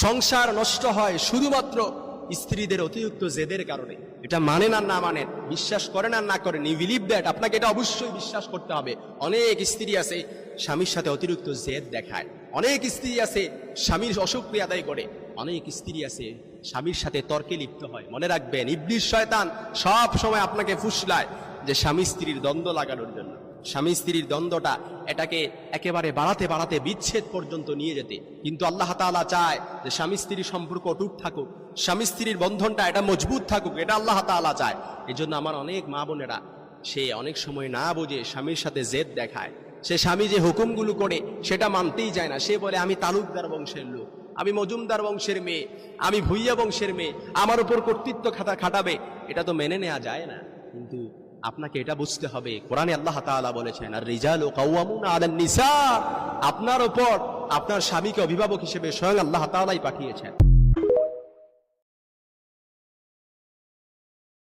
সংসার নষ্ট হয় শুধুমাত্র স্ত্রীদের অতিরিক্ত জেদের কারণে। এটা মানেন আর না মানেন, বিশ্বাস করেন আর না করেন, ইউ বিলিভ দ্যাট, আপনাকে এটা অবশ্যই বিশ্বাস করতে হবে। অনেক স্ত্রী আছে স্বামীর সাথে অতিরিক্ত জেদ দেখায়, অনেক স্ত্রী আছে স্বামীর অসুক্রিয়া আদায় করে, অনেক স্ত্রী আছে স্বামীর সাথে তর্কে লিপ্ত হয়। মনে রাখবেন, ইবলিস শয়তান সব সময় আপনাকে ফুসলায় যে স্বামী স্ত্রীর দ্বন্দ্ব লাগানোর জন্য, স্বামী স্ত্রীর দ্বন্দ্বটা এটাকে একেবারে বাড়াতে বাড়াতে বিচ্ছেদ পর্যন্ত নিয়ে যেতে। কিন্তু আল্লাহ তাআলা চায় যে স্বামী স্ত্রীর সম্পর্ক অটুট থাকুক, স্বামী স্ত্রীর বন্ধনটা এটা মজবুত থাকুক, এটা আল্লাহ তাআলা চায়। এই জন্য আমার অনেক মা বোনেরা সে অনেক সময় না বুঝে স্বামীর সাথে জেদ দেখায়। সে স্বামী যে হুকুমগুলো করে সেটা মানতেই যায় না। সে বলে আমি তালুকদার বংশের লোক, আমি মজুমদার বংশের মেয়ে, আমি ভুইয়া বংশের মেয়ে, আমার উপর কর্তৃত্ব খাটাবে। এটা তো মেনে নেওয়া যায় না। কিন্তু আপনাকে এটা বুঝতে হবে, কোরআনে আল্লাহ তাআলা বলেছেন আর রিজালু কাওয়ামুনা আলান নিসা, আপনার উপর আপনার স্বামীকে অভিভাবক হিসেবে স্বয়ং আল্লাহ তাআলাই পাঠিয়েছেন।